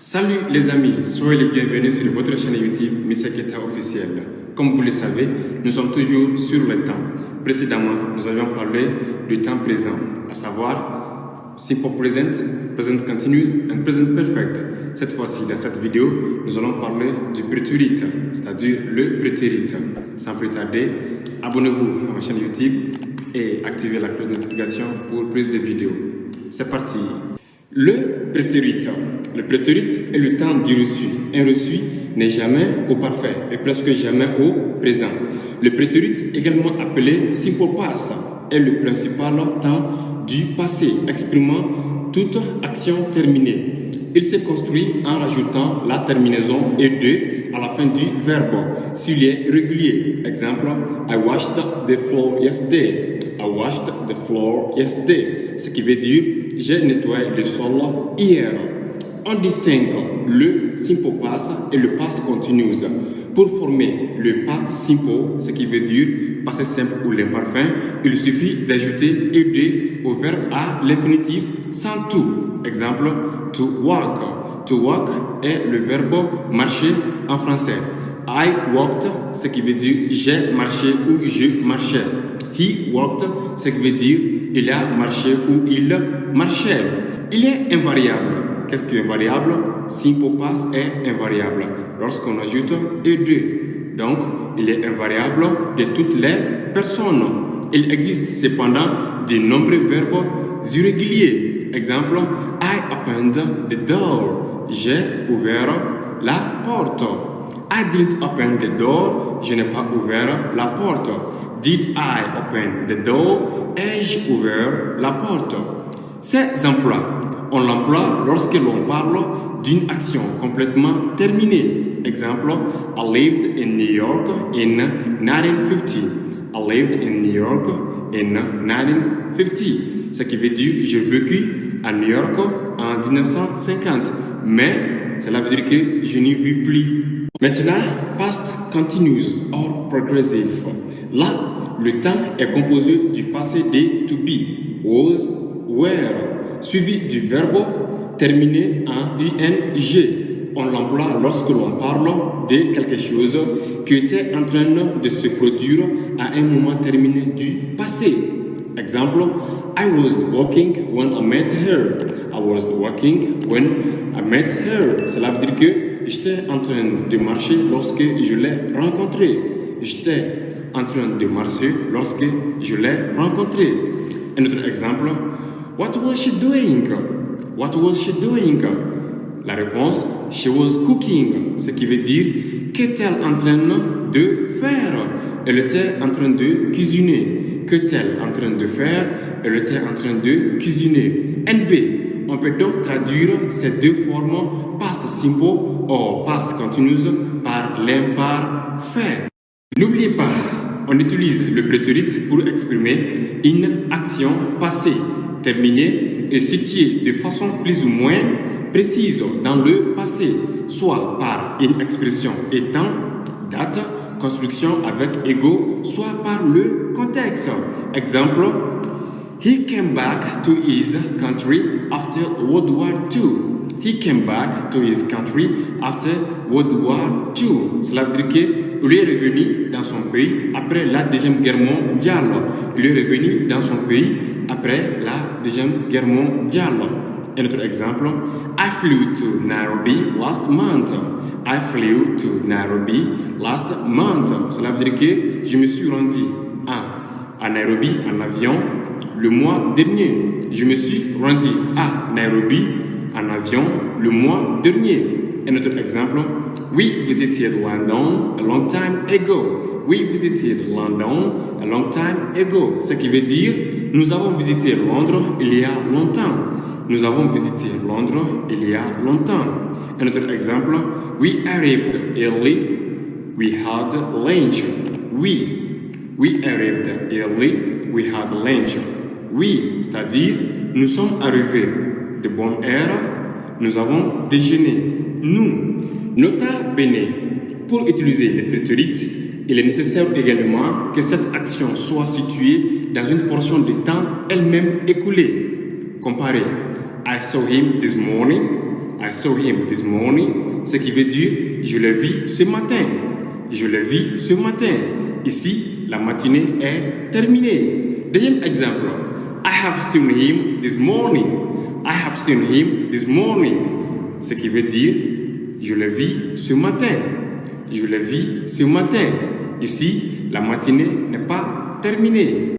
Salut les amis, soyez les bienvenus sur votre chaîne YouTube Mr Keita officiel. Comme vous le savez, nous sommes toujours sur le temps. Précédemment, nous avions parlé du temps présent, à savoir Simple Present, Present Continuous et Present Perfect. Cette fois-ci, dans cette vidéo, nous allons parler du prétérite, c'est-à-dire le prétérite. Sans plus tarder, abonnez-vous à ma chaîne YouTube et activez la cloche de notification pour plus de vidéos. C'est parti. Le prétérite. Le prétérite est le temps du reçu. Un reçu n'est jamais au parfait et presque jamais au présent. Le prétérite, également appelé simple past, est le principal temps du passé, exprimant toute action terminée. Il se construit en rajoutant la terminaison -ed à la fin du verbe s'il est régulier. Exemple, I washed the floor yesterday. I washed the floor yesterday. Ce qui veut dire j'ai nettoyé le sol hier. On distingue le simple past et le past continuous. Pour former le past simple, ce qui veut dire passé simple ou l'imparfait, il suffit d'ajouter -ed au verbe à l'infinitif sans to. Exemple, to walk. To walk est le verbe marcher en français. I walked, ce qui veut dire j'ai marché ou je marchais. He walked, ce qui veut dire il a marché ou il marchait. Il est invariable. Qu'est-ce qui est invariable? Simple past est invariable lorsqu'on ajoute -ed. Donc, il est invariable de toutes les personnes. Il existe cependant de nombreux verbes irréguliers. Exemple, I opened the door. J'ai ouvert la porte. I didn't open the door. Je n'ai pas ouvert la porte. Did I open the door? Ai-je ouvert la porte? Ces emplois, on l'emploie lorsque l'on parle d'une action complètement terminée. Exemple, I lived in New York in 1950. I lived in New York in 1950. Ce qui veut dire j'ai vécu à New York en 1950. Mais cela veut dire que je n'y vis plus. Maintenant, past continuous or progressive. Là, le temps est composé du passé de to be, was, were, suivi du verbe terminé en ing. On l'emploie lorsque l'on parle de quelque chose qui était en train de se produire à un moment terminé du passé. Exemple, I was walking when I met her. I was walking when I met her. Cela veut dire que j'étais en train de marcher lorsque je l'ai rencontrée. J'étais en train de marcher lorsque je l'ai rencontrée. Un autre exemple, what was she doing? What was she doing? La réponse, she was cooking. Ce qui veut dire, qu'est-elle en train de faire? Elle était en train de cuisiner. Qu'est-elle en train de faire? Elle était en train de cuisiner. NB. On peut donc traduire ces deux formes past simple ou past continuous par l'imparfait. N'oubliez pas, on utilise le prétérite pour exprimer une action passée, terminée et située de façon plus ou moins précise dans le passé, soit par une expression étant, date, construction avec ego, soit par le contexte. Exemple, he came back to his country after World War II. He came back to his country after World War II. Cela veut dire qu'il est revenu dans son pays après la Deuxième Guerre mondiale. Il est revenu dans son pays après la Deuxième Guerre mondiale. Un autre exemple, I flew to Nairobi last month. I flew to Nairobi last month. Cela veut dire que je me suis rendu à Nairobi en avion le mois dernier. Je me suis rendu à Nairobi en avion le mois dernier. Un autre exemple, we visited London a long time ago. We visited London a long time ago. Ce qui veut dire, nous avons visité Londres il y a longtemps. Nous avons visité Londres il y a longtemps. Un autre exemple, we arrived early. We had lunch. We arrived early. We had lunch. Oui, c'est-à-dire, nous sommes arrivés de bonne heure. Nous avons déjeuné. Nous, nota bene. Pour utiliser les prétérites, il est nécessaire également que cette action soit située dans une portion de temps elle-même écoulée. Comparez. I saw him this morning. I saw him this morning, ce qui veut dire je l'ai vu ce matin. Je l'ai vu ce matin. Ici, la matinée est terminée. Deuxième exemple. I have seen him this morning. I have seen him this morning. Ce qui veut dire je l'ai vu ce matin. Je l'ai vu ce matin. Ici, la matinée n'est pas terminée.